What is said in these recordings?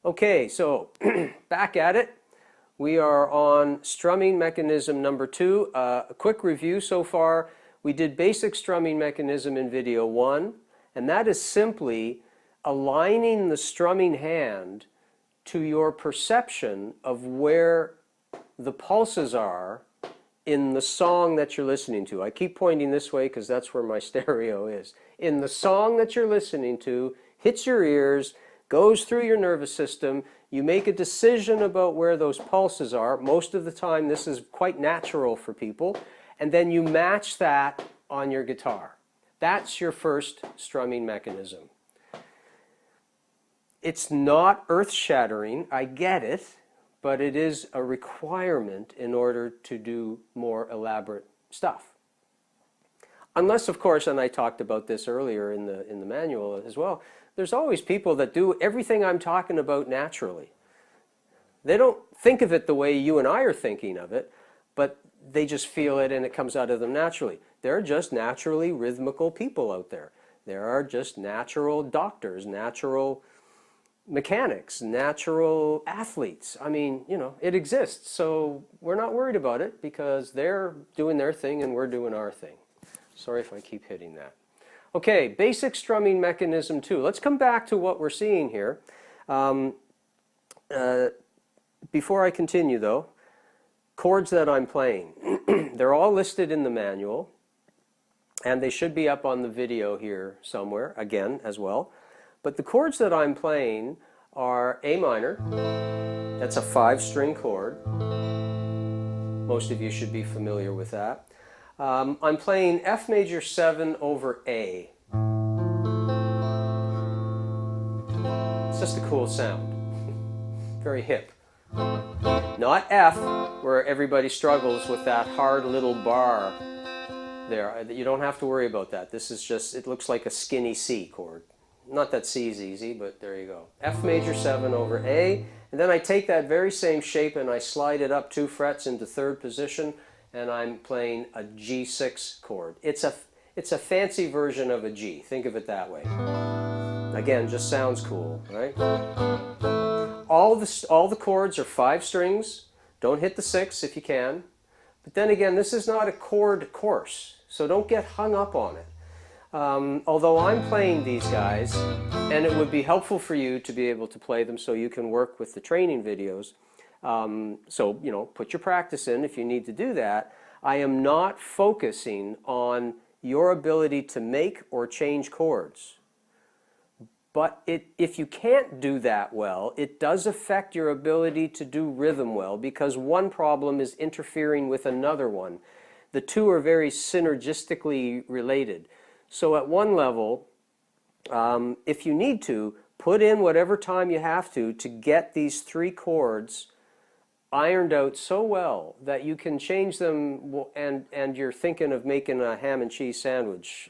Okay, so back at it. We are on strumming mechanism number 2. A quick review so far. We did basic strumming mechanism in video 1, and that is simply aligning the strumming hand to your perception of where the pulses are in the song that you're listening to. I keep pointing this way because that's where my stereo is. In the song that you're listening to, hits your ears, goes through your nervous system, you make a decision about where those pulses are. Most of the time this is quite natural for people, and then you match that on your guitar. That's your first strumming mechanism. It's not earth-shattering, I get it, but it is a requirement in order to do more elaborate stuff. Unless, of course, and I talked about this earlier in the manual as well, there's always people that do everything I'm talking about naturally. They don't think of it the way you and I are thinking of it, but they just feel it and it comes out of them naturally. There are just naturally rhythmical people out there. There are just natural doctors, natural mechanics, natural athletes. I mean, you know, it exists. So we're not worried about it because they're doing their thing and we're doing our thing. Sorry if I keep hitting that. Okay, basic strumming mechanism 2. Let's come back to what we're seeing here. Before I continue though, chords that I'm playing. They're all listed in the manual and they should be up on the video here somewhere, again, as well. But the chords that I'm playing are A minor. That's a 5-string chord. Most of you should be familiar with that. I'm playing F major 7 over A. It's just a cool sound. Very hip. Not F, where everybody struggles with that hard little bar there. You don't have to worry about that. This is just, it looks like a skinny C chord. Not that C is easy, but there you go. F major 7 over A. And then I take that very same shape and I slide it up 2 frets into 3rd position. And I'm playing a G6 chord. It's a fancy version of a G. Think of it that way. Again, just sounds cool, right? All the chords are 5 strings. Don't hit the 6 if you can. But then again, this is not a chord course, so don't get hung up on it. Although I'm playing these guys, and it would be helpful for you to be able to play them so you can work with the training videos. So, you know, put your practice in if you need to do that. I am not focusing on your ability to make or change chords. But if you can't do that well, it does affect your ability to do rhythm well because one problem is interfering with another one. The two are very synergistically related. So at one level, if you need to, put in whatever time you have to get these 3 chords ironed out so well that you can change them and you're thinking of making a ham and cheese sandwich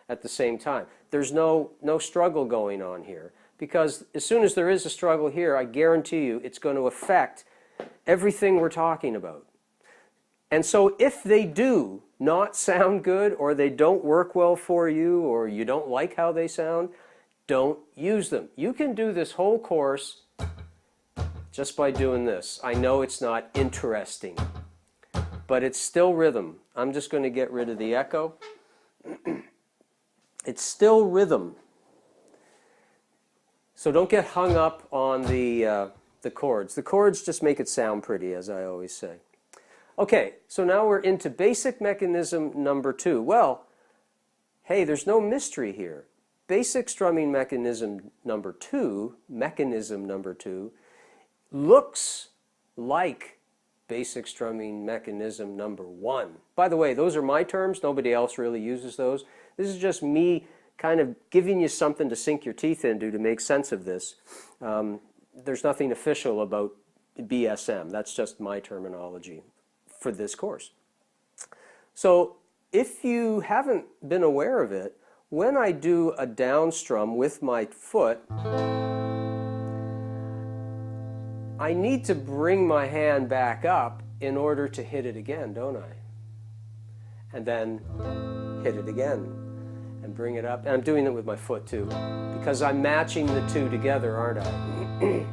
at the same time. There's no struggle going on here because as soon as there is a struggle here, I guarantee you it's going to affect everything we're talking about. And so if they do not sound good or they don't work well for you or you don't like how they sound, don't use them. You can do this whole course just by doing this. I know it's not interesting, but it's still rhythm. I'm just going to get rid of the echo. It's still rhythm. So don't get hung up on the chords. The chords just make it sound pretty, as I always say. Okay, so now we're into basic mechanism number 2. Well, hey, there's no mystery here. Basic strumming mechanism number 2, looks like basic strumming mechanism number 1. By the way, those are my terms. Nobody else really uses those. This is just me kind of giving you something to sink your teeth into to make sense of this. There's nothing official about BSM. That's just my terminology for this course. So if you haven't been aware of it, when I do a down strum with my foot, I need to bring my hand back up in order to hit it again, don't I? And then hit it again and bring it up. And I'm doing it with my foot too, because I'm matching the two together, aren't I?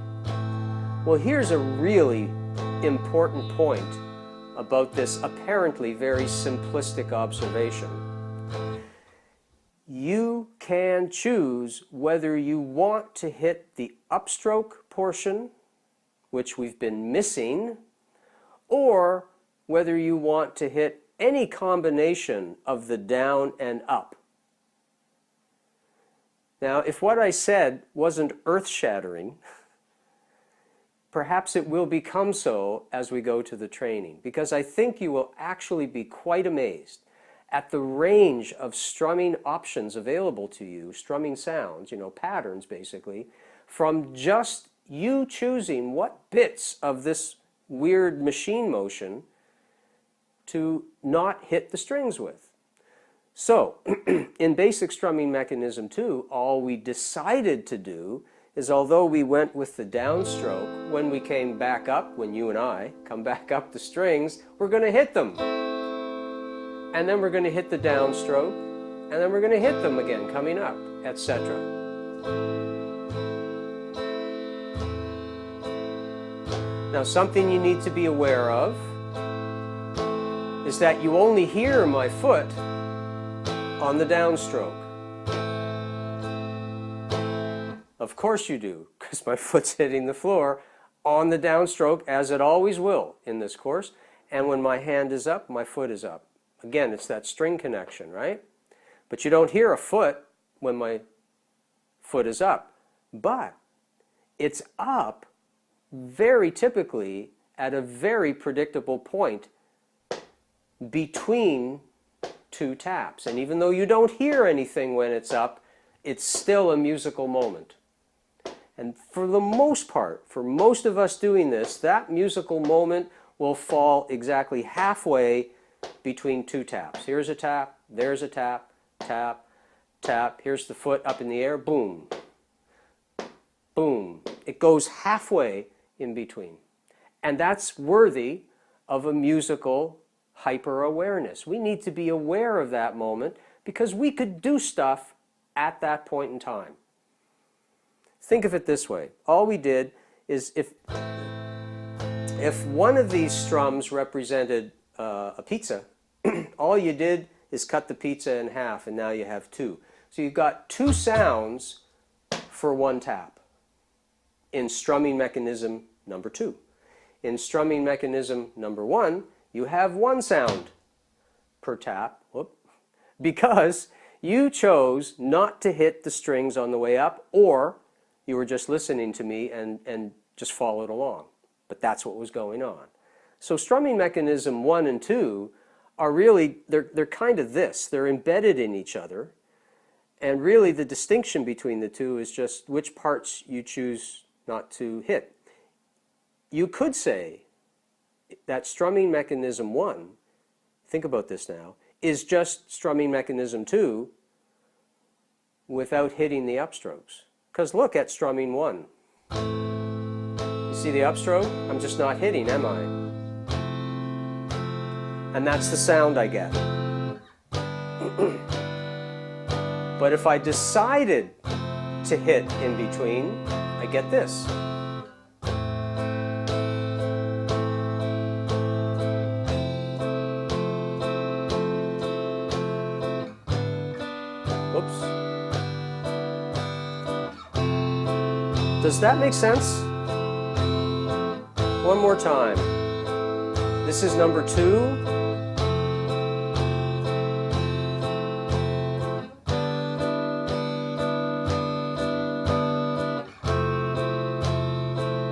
Well, here's a really important point about this apparently very simplistic observation. You can choose whether you want to hit the upstroke portion, which we've been missing, or whether you want to hit any combination of the down and up. Now, if what I said wasn't earth-shattering, perhaps it will become so as we go to the training, because I think you will actually be quite amazed at the range of strumming options available to you, strumming sounds, patterns basically, from just you choosing what bits of this weird machine motion to not hit the strings with. So, in basic strumming mechanism 2, all we decided to do is, although we went with the downstroke, when we came back up, when you and I come back up the strings, we're going to hit them. And then we're going to hit the downstroke, and then we're going to hit them again coming up, etc. Now, something you need to be aware of is that you only hear my foot on the downstroke. Of course you do, because my foot's hitting the floor on the downstroke, as it always will in this course. And when my hand is up, my foot is up. Again, it's that string connection, right? But you don't hear a foot when my foot is up. But it's up very typically at a very predictable point between two taps. And even though you don't hear anything when it's up, it's still a musical moment. And for the most part, for most of us doing this, that musical moment will fall exactly halfway between two taps. Here's a tap, there's a tap, tap, tap. Here's the foot up in the air, boom, boom. It goes halfway in between. And that's worthy of a musical hyper-awareness. We need to be aware of that moment because we could do stuff at that point in time. Think of it this way. All we did is if one of these strums represented a pizza, all you did is cut the pizza in half, and now you have two. So you've got two sounds for one tap in strumming mechanism number 2. In strumming mechanism number 1, you have one sound per tap, because you chose not to hit the strings on the way up, or you were just listening to me and just followed along. But that's what was going on. So strumming mechanism 1 and 2 are really, they're kind of this. They're embedded in each other. And really the distinction between the two is just which parts you choose not to hit. You could say that strumming mechanism 1, think about this now, is just strumming mechanism 2 without hitting the upstrokes. Because look at strumming 1. You see the upstroke? I'm just not hitting, am I? And that's the sound I get. But if I decided to hit in between, I get this. Oops. Does that make sense? One more time. This is number 2.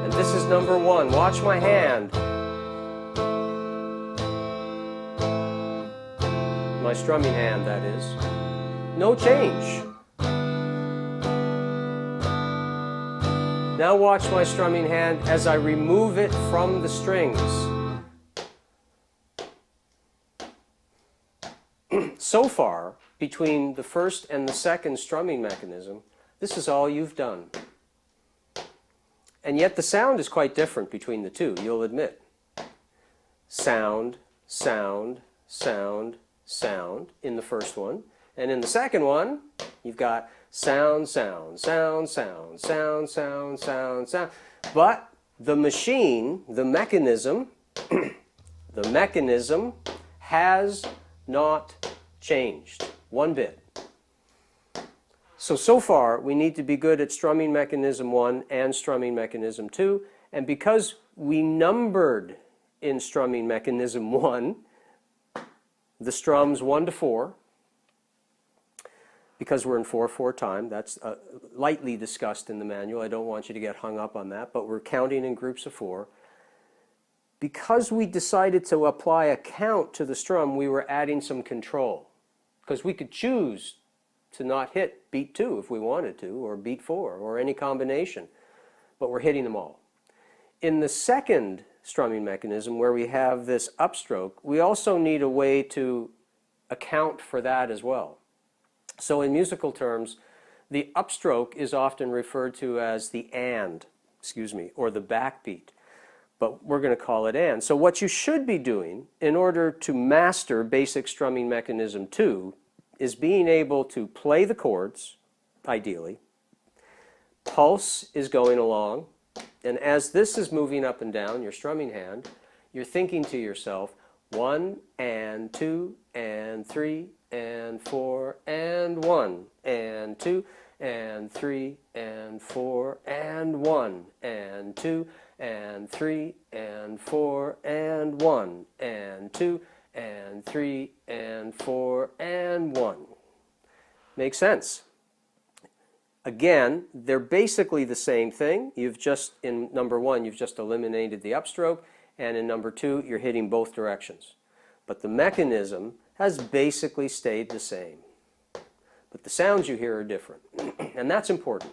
And this is number 1. Watch my hand. My strumming hand, that is. No change. Now watch my strumming hand as I remove it from the strings. So far, between the first and the second strumming mechanism, this is all you've done. And yet the sound is quite different between the two, you'll admit. Sound, sound, sound, sound in the first one. And in the second one, you've got sound, sound, sound, sound, sound, sound, sound, sound. But the machine, the mechanism, the mechanism has not changed one bit. So far, we need to be good at strumming mechanism 1 and strumming mechanism 2. And because we numbered in strumming mechanism 1 the strums 1 to 4, because we're in 4/4 time, that's lightly discussed in the manual. I don't want you to get hung up on that, but we're counting in groups of 4. Because we decided to apply a count to the strum, we were adding some control. Because we could choose to not hit beat 2 if we wanted to, or beat 4, or any combination. But we're hitting them all. In the second strumming mechanism, where we have this upstroke, we also need a way to account for that as well. So in musical terms, the upstroke is often referred to as the or the backbeat. But we're going to call it and. So what you should be doing in order to master basic strumming mechanism 2 is being able to play the chords, ideally. Pulse is going along, and as this is moving up and down, your strumming hand, you're thinking to yourself, 1 and 2 and 3 and 4 and 1 and 2 and 3 and 4 and 1 and 2 and 3 and 4 and 1 and 2 and 3 and 4 and 1. Makes sense? Again, they're basically the same thing. You've just, in number 1, you've just eliminated the upstroke, and in number 2, you're hitting both directions. But the mechanism has basically stayed the same. But the sounds you hear are different, and that's important.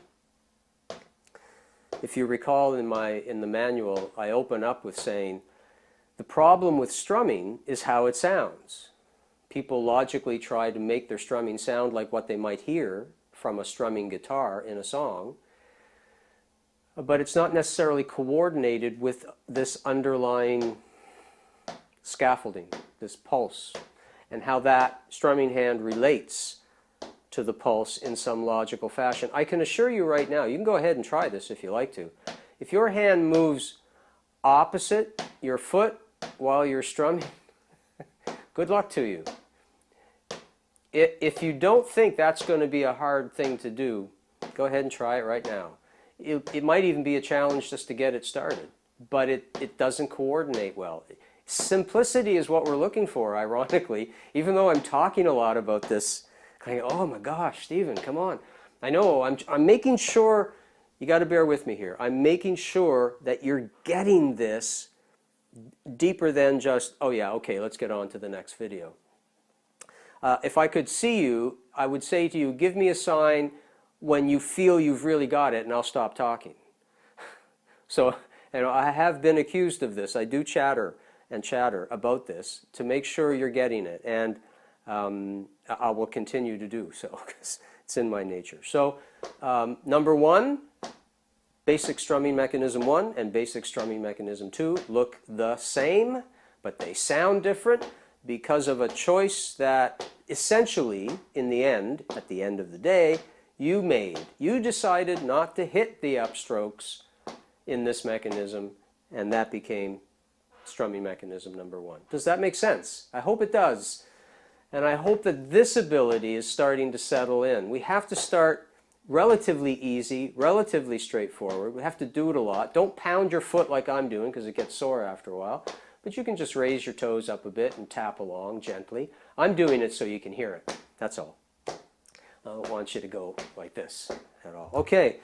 If you recall in the manual, I open up with saying, the problem with strumming is how it sounds. People logically try to make their strumming sound like what they might hear from a strumming guitar in a song, but it's not necessarily coordinated with this underlying scaffolding, this pulse, and how that strumming hand relates to the pulse in some logical fashion. I can assure you right now, you can go ahead and try this if you like to. If your hand moves opposite your foot while you're strumming, good luck to you. If you don't think that's going to be a hard thing to do, go ahead and try it right now. It might even be a challenge just to get it started, but it doesn't coordinate well. Simplicity is what we're looking for, ironically, even though I'm talking a lot about this. Kind of, oh my gosh, Stephen, come on. I know, I'm making sure, you got to bear with me here, I'm making sure that you're getting this deeper than just, oh yeah, okay, let's get on to the next video. If I could see you, I would say to you, give me a sign when you feel you've really got it, and I'll stop talking. So, I have been accused of this. I do chatter about this to make sure you're getting it, and I will continue to do so because it's in my nature. So, number 1, basic strumming mechanism 1 and basic strumming mechanism 2 look the same, but they sound different because of a choice that essentially, in the end, at the end of the day, you made. You decided not to hit the upstrokes in this mechanism, and that became strumming mechanism number 1. Does that make sense? I hope it does. And I hope that this ability is starting to settle in. We have to start relatively easy, relatively straightforward. We have to do it a lot. Don't pound your foot like I'm doing because it gets sore after a while. But you can just raise your toes up a bit and tap along gently. I'm doing it so you can hear it. That's all. I don't want you to go like this at all. Okay,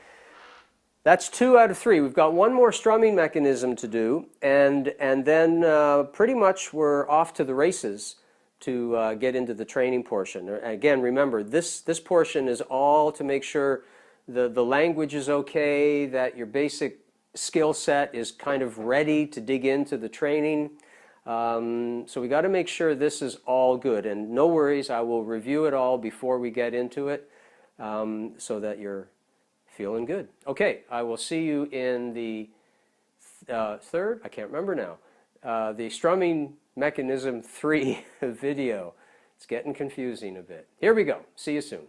that's 2 out of 3. We've got one more strumming mechanism to do, and then pretty much we're off to the races to get into the training portion. Again, remember, this portion is all to make sure the language is okay, that your basic skill set is kind of ready to dig into the training. So we got to make sure this is all good, and no worries, I will review it all before we get into it so that you're Feeling good. Okay, I will see you in the third, I can't remember now, the strumming mechanism 3 video. It's getting confusing a bit. Here we go. See you soon.